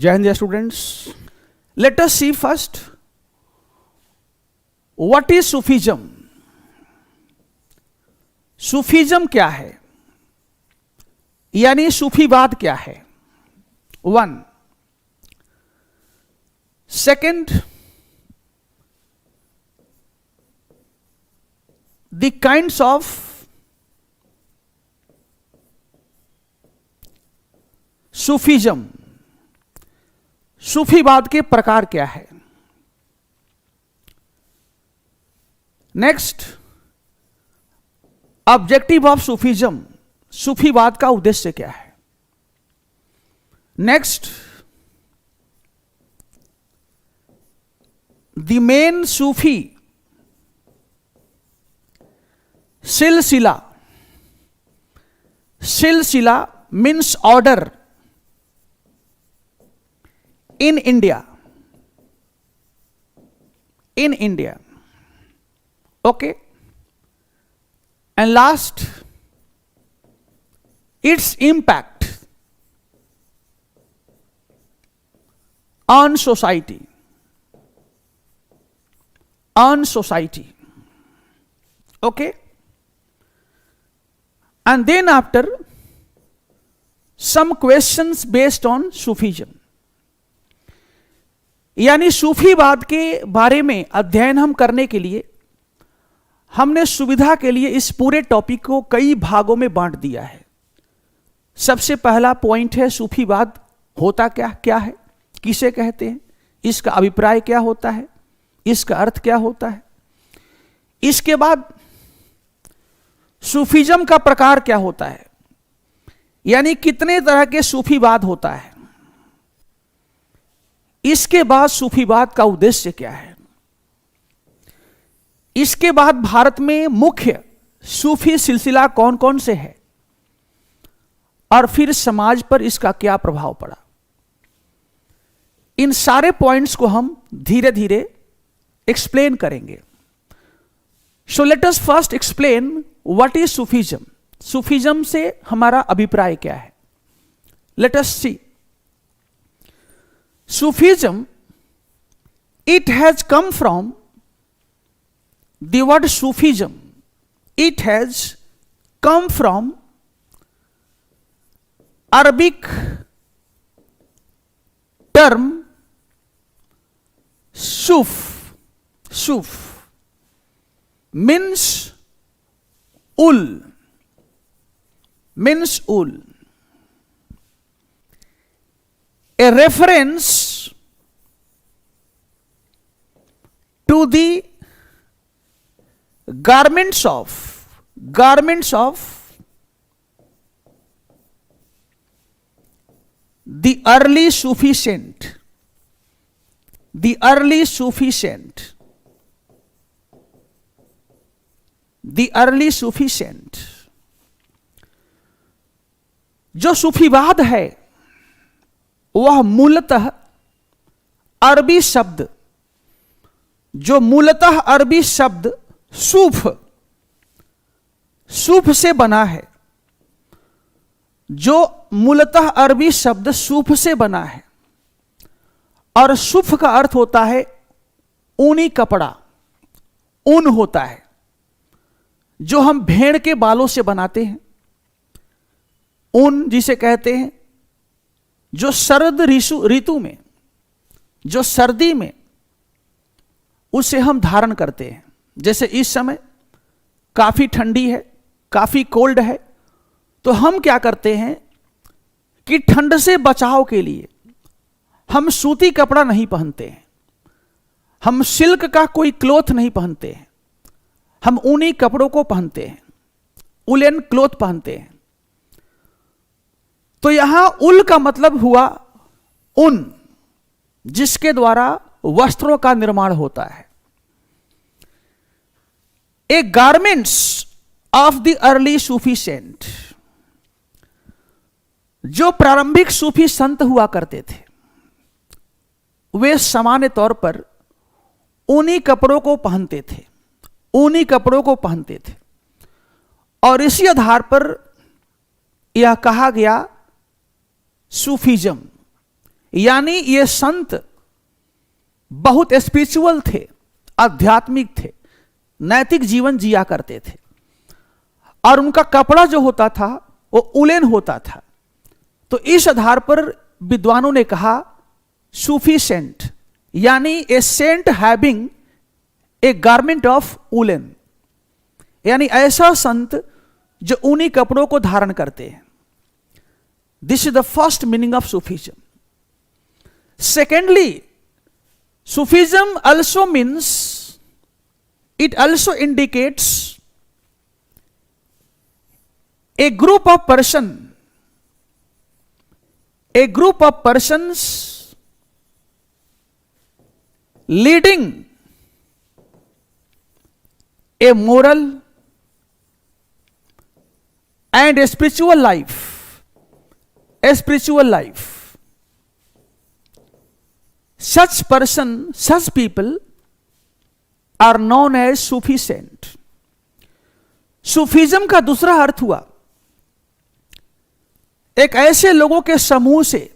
जय Hind students, let us see first what is Sufism. Sufism क्या है, यानी सूफीवाद क्या है। 1 second, the kinds of Sufism, सूफीवाद के प्रकार क्या है। नेक्स्ट, ऑब्जेक्टिव ऑफ सूफीज्म, सूफीवाद का उद्देश्य क्या है। नेक्स्ट, द मेन सूफी सिलसिला, सिलसिला means order in India, in India, okay, and last, its impact on society, okay, and then after some questions based on Sufism, यानी सूफीवाद के बारे में अध्ययन हम करने के लिए हमने सुविधा के लिए इस पूरे टॉपिक को कई भागों में बांट दिया है। सबसे पहला पॉइंट है सूफीवाद होता क्या है, किसे कहते हैं, इसका अभिप्राय क्या होता है, इसका अर्थ क्या होता है। इसके बाद सूफीज्म का प्रकार क्या होता है, यानी कितने तरह के सूफीवाद होता है। इसके बाद सूफीवाद का उद्देश्य क्या है। इसके बाद भारत में मुख्य सूफी सिलसिला कौन कौन से है और फिर समाज पर इसका क्या प्रभाव पड़ा। इन सारे पॉइंट्स को हम धीरे धीरे एक्सप्लेन करेंगे। So let us first explain what is Sufism. Sufism से हमारा अभिप्राय क्या है। Let us see. Sufism, it has come from the word Sufism. It has come from Arabic term Suf. Suf means wool. Means wool. A reference to the garments of the early Sufi saint, the early Sufi saint, the early Sufi saint। जो सूफीवाद है वह मूलतः अरबी शब्द, जो मूलतः अरबी शब्द सूफ, सूफ से बना है, जो मूलतः अरबी शब्द सूफ से बना है। और सूफ का अर्थ होता है ऊनी कपड़ा, ऊन होता है जो हम भेड़ के बालों से बनाते हैं। ऊन जिसे कहते हैं, जो शरद ऋतु में, जो सर्दी में उसे हम धारण करते हैं। जैसे इस समय काफी ठंडी है, काफी कोल्ड है, तो हम क्या करते हैं कि ठंड से बचाव के लिए हम सूती कपड़ा नहीं पहनते हैं, हम सिल्क का कोई क्लॉथ नहीं पहनते हैं, हम ऊनी कपड़ों को पहनते हैं, उलेन क्लॉथ पहनते हैं। तो यहां उल का मतलब हुआ ऊन, जिसके द्वारा वस्त्रों का निर्माण होता है। A garments of the early Sufi saint, जो प्रारंभिक सूफी संत हुआ करते थे वे सामान्य तौर पर ऊनी कपड़ों को पहनते थे, ऊनी कपड़ों को पहनते थे। और इसी आधार पर यह कहा गया सूफीज्म, यानी ये संत बहुत स्पिरिचुअल थे, आध्यात्मिक थे, नैतिक जीवन जिया करते थे, और उनका कपड़ा जो होता था वो उलेन होता था। तो इस आधार पर विद्वानों ने कहा सूफी सेंट, यानी a saint having a garment of woollen, यानी ऐसा संत जो ऊनी कपड़ों को धारण करते हैं। This is the first meaning of Sufism. Secondly, Sufism also means, it also indicates a group of persons leading a moral and a spiritual life. Such people are known as Sufi saint. Sufism का दूसरा अर्थ हुआ एक ऐसे लोगों के समूह से,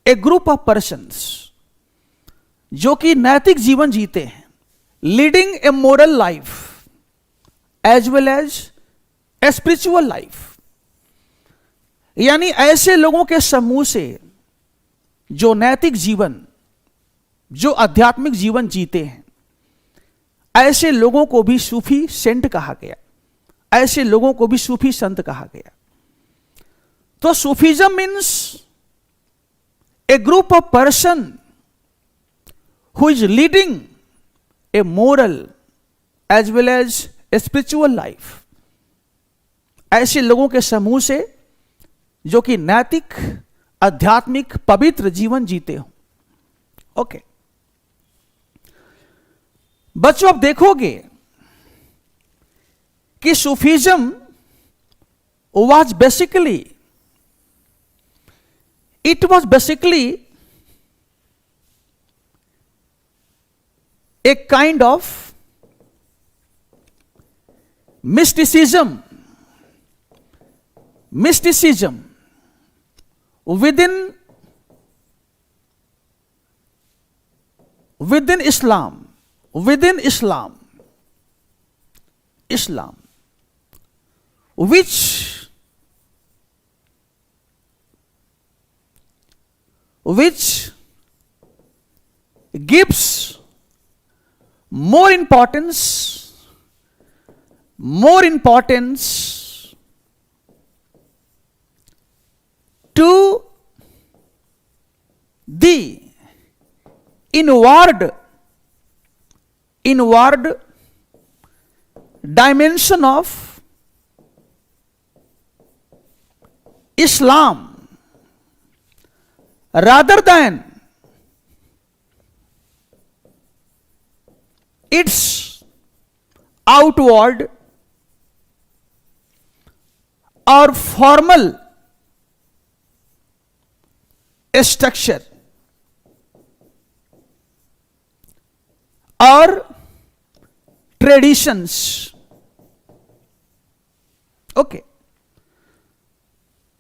ए group of persons जो कि नैतिक जीवन जीते हैं, leading a moral life as well as a spiritual life, यानी ऐसे लोगों के समूह से जो नैतिक जीवन, जो आध्यात्मिक जीवन जीते हैं, ऐसे लोगों को भी सूफी सेंट कहा गया, ऐसे लोगों को भी सूफी संत कहा गया। तो Sufism means a group of person who is leading a moral as well as a spiritual life, ऐसे लोगों के समूह से जो कि नैतिक, आध्यात्मिक, पवित्र जीवन जीते हो। ओके बच्चों, आप देखोगे कि Sufism was basically a kind of mysticism within Islam, which gives more importance to the inward dimension of Islam rather than its outward or formal structure or traditions. Okay,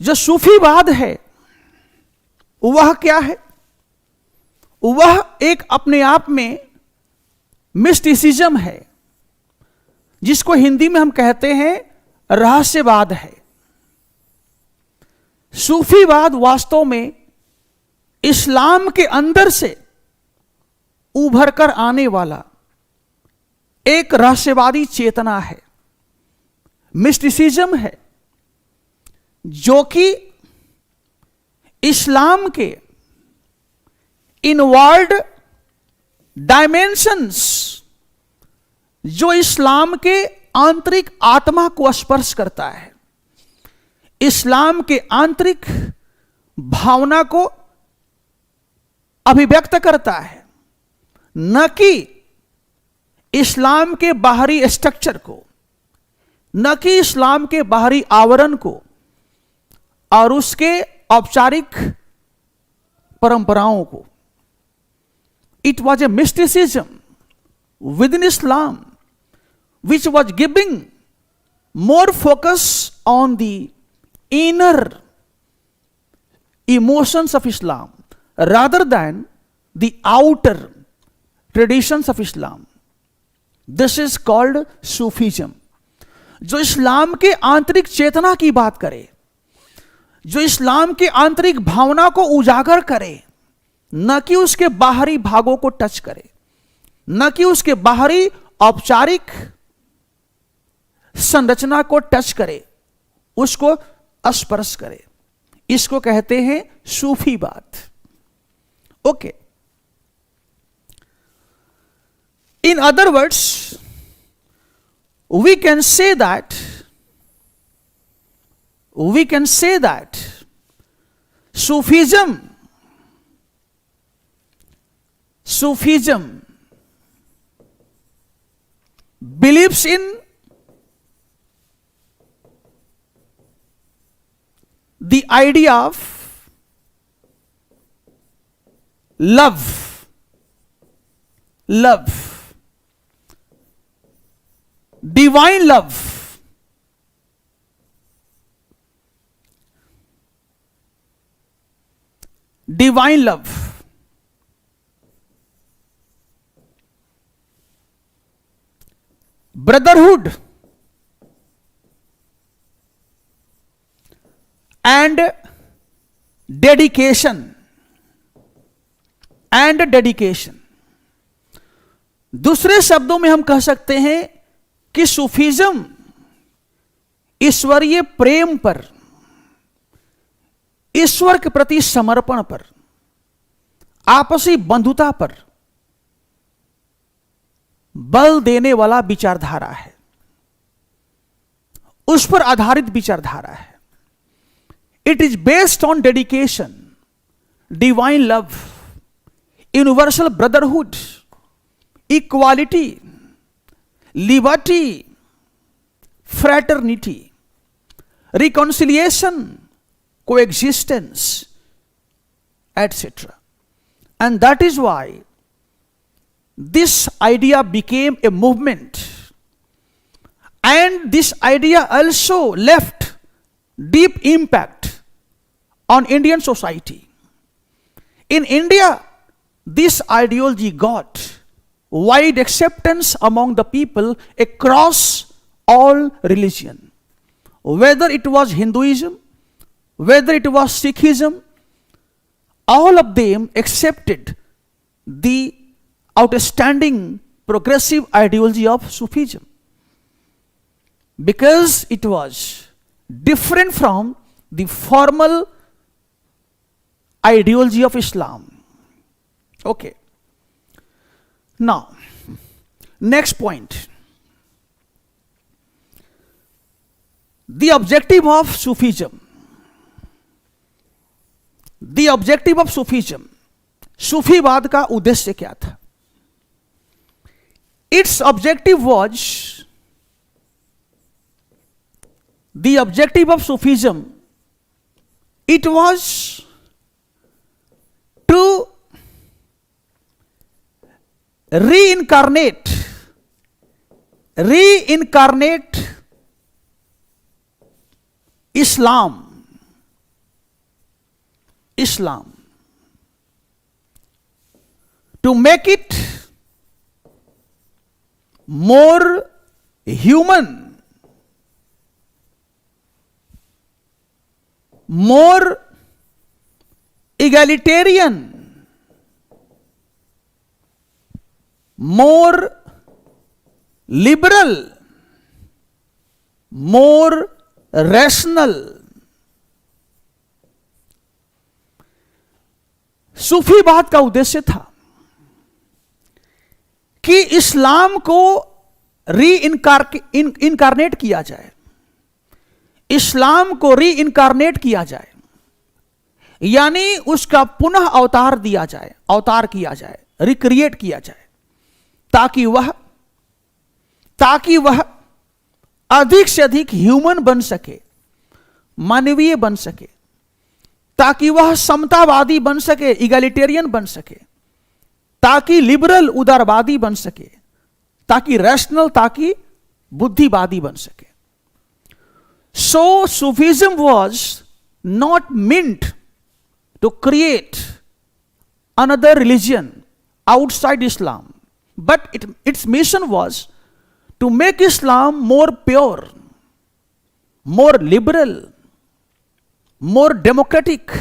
जो सूफीवाद है वह क्या है? वह एक अपने आप में मिस्टिसिज्म है, जिसको हिंदी में हम कहते हैं रहस्यवाद है। सूफीवाद वास्तव में इस्लाम के अंदर से उभर कर आने वाला एक रहस्यवादी चेतना है, मिस्टिसिज्म है, जो कि इस्लाम के इनवर्ड डायमेंशंस, जो इस्लाम के आंतरिक आत्मा को स्पर्श करता है, इस्लाम के आंतरिक भावना को अभिव्यक्त करता है, न कि इस्लाम के बाहरी स्ट्रक्चर को, न कि इस्लाम के बाहरी आवरण को और उसके औपचारिक परंपराओं को। It was a mysticism with in Islam which was giving more focus on the inner emotions of Islam rather than the outer traditions of Islam. This is called Sufism. जो इस्लाम के आंतरिक चेतना की बात करे, जो इस्लाम के आंतरिक भावना को उजागर करे, न कि उसके बाहरी भागों को टच करे, न कि उसके बाहरी औपचारिक संरचना को टच करे, उसको स्पर्श करे, इसको कहते हैं सूफी बात. Okay. In other words, we can say that Sufism believes in the idea of love, divine love, brotherhood, and dedication. दूसरे शब्दों में हम कह सकते हैं कि सूफीज्म ईश्वरीय प्रेम पर, ईश्वर के प्रति समर्पण पर, आपसी बंधुता पर बल देने वाला विचारधारा है, उस पर आधारित विचारधारा है. It is based on dedication, divine love, universal brotherhood, equality, liberty, fraternity, reconciliation, coexistence, etc. And that is why this idea became a movement, and this idea also left deep impact on Indian society. In India, this ideology got wide acceptance among the people across all religion. Whether it was Hinduism, whether it was Sikhism, all of them accepted the outstanding progressive ideology of Sufism, because it was different from the formal ideology of Islam. Okay. Now, next point. The objective of Sufism. The objective of Sufism. सूफीवाद का उद्देश्य क्या था? Its objective was, the objective of Sufism, it was to reincarnate Islam, to make it more human, more egalitarian, more liberal, more rational. सूफीवाद का उद्देश्य था कि इस्लाम को incarnate किया जाए, इस्लाम को रीइनकारनेट किया जाए, यानी उसका पुनः अवतार दिया जाए, अवतार किया जाए, रिक्रिएट किया जाए, ताकि वह अधिक से अधिक ह्यूमन बन सके, मानवीय बन सके, ताकि वह समतावादी बन सके, इगैलिटेरियन बन सके, ताकि लिबरल उदारवादी बन सके, ताकि रैशनल, ताकि बुद्धिवादी बन सके. So Sufism was not meant to create another religion outside Islam, but its mission was to make Islam more pure, more liberal, more democratic,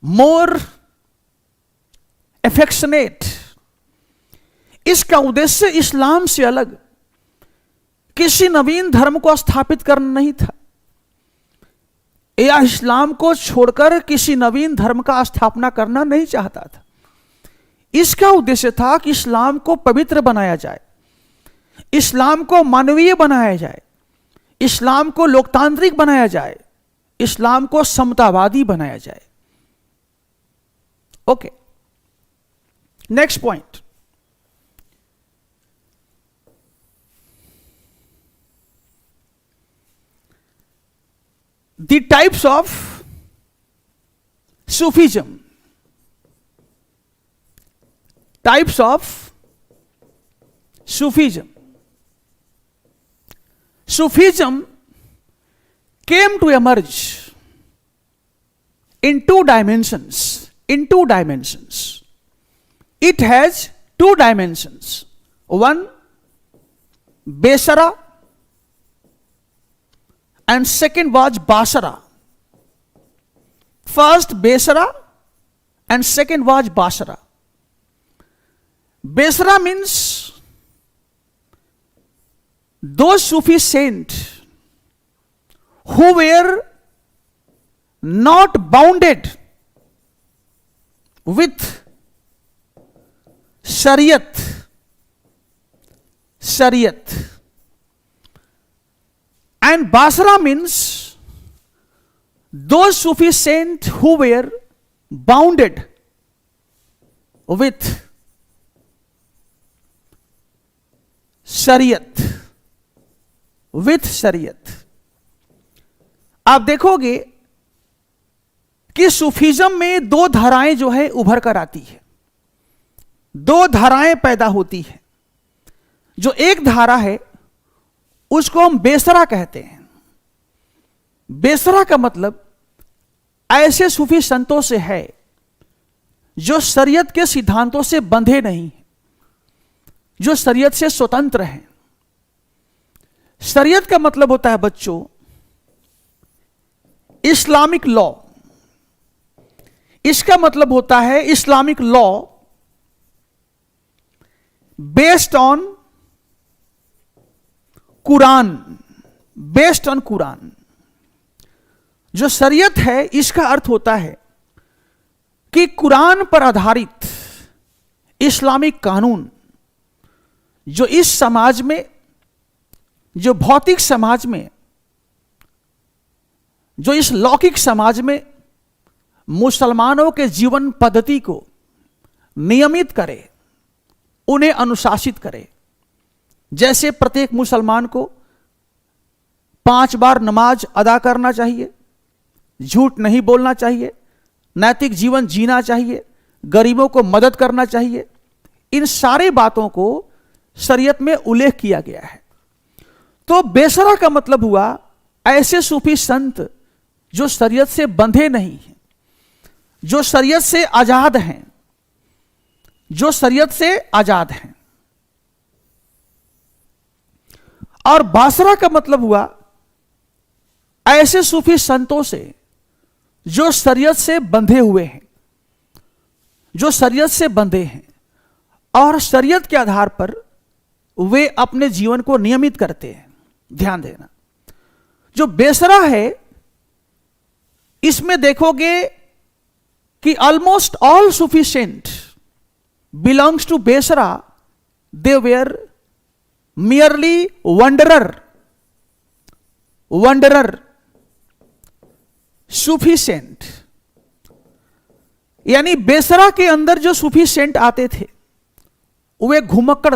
more affectionate. इसका उद्देश्य इस्लाम से अलग किसी नवीन धर्म को स्थापित करना नहीं था, या इस्लाम को छोड़कर किसी नवीन धर्म का स्थापना करना नहीं चाहता था। इसका उद्देश्य था कि इस्लाम को पवित्र बनाया जाए, इस्लाम को मानवीय बनाया जाए, इस्लाम को लोकतांत्रिक बनाया जाए, इस्लाम को समतावादी बनाया जाए। Okay, next point, the types of Sufism. Types of Sufism. Sufism came to emerge in two dimensions. In two dimensions. It has two dimensions. One, Besara, and second was Basara. First Besara and second was Basara. Besara means those Sufi saints who were not bounded with Shariat. And Basara means those Sufi saints who were bounded with शरीयत, with शरीयत। आप देखोगे कि Sufism में दो धाराएं जो है उभर कर आती है, दो धाराएं पैदा होती है। जो एक धारा है उसको हम बेसरा कहते हैं। बेसरा का मतलब ऐसे सूफी संतों से है जो शरीयत के सिद्धांतों से बंधे नहीं हैं, जो शरीयत से स्वतंत्र हैं। शरीयत का मतलब होता है बच्चों इस्लामिक लॉ। इसका मतलब होता है Islamic law based on Quran, based on Quran. जो शरीयत है इसका अर्थ होता है कि कुरान पर आधारित इस्लामिक कानून जो इस समाज में, जो भौतिक समाज में, जो इस लौकिक समाज में मुसलमानों के जीवन पद्धति को नियमित करे, उन्हें अनुशासित करे। जैसे प्रत्येक मुसलमान को 5 बार नमाज अदा करना चाहिए, झूठ नहीं बोलना चाहिए, नैतिक जीवन जीना चाहिए, गरीबों को मदद करना चाहिए, इन सारे बातों को शरीयत में उल्लेख किया गया है। तो बेसरा का मतलब हुआ ऐसे सूफी संत जो शरीयत से बंधे नहीं हैं, जो शरीयत से आजाद हैं, जो शरीयत से आजाद हैं। और बासरा का मतलब हुआ ऐसे सूफी संतों से जो शरीयत से बंधे हुए हैं, जो शरीयत से बंधे हैं और शरीयत के आधार पर वे अपने जीवन को नियमित करते हैं। ध्यान देना, जो बेसरा है इसमें देखोगे कि almost all Sufi saint belongs to Basra. They were merely wanderer Sufi saint. यानी बेसरा के अंदर जो सूफी सेंट आते थे वे घुमक्कड़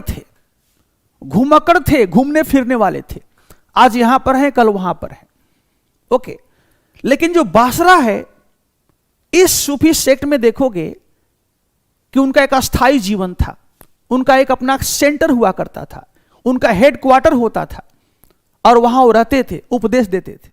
थे, घूमने फिरने वाले थे। आज यहां पर हैं, कल वहां पर हैं। ओके, लेकिन जो बासरा है इस सूफी सेक्ट में देखोगे कि उनका एक अस्थाई जीवन था, उनका एक अपना सेंटर हुआ करता था, उनका हेड क्वार्टर होता था और वहां वो रहते थे, उपदेश देते थे।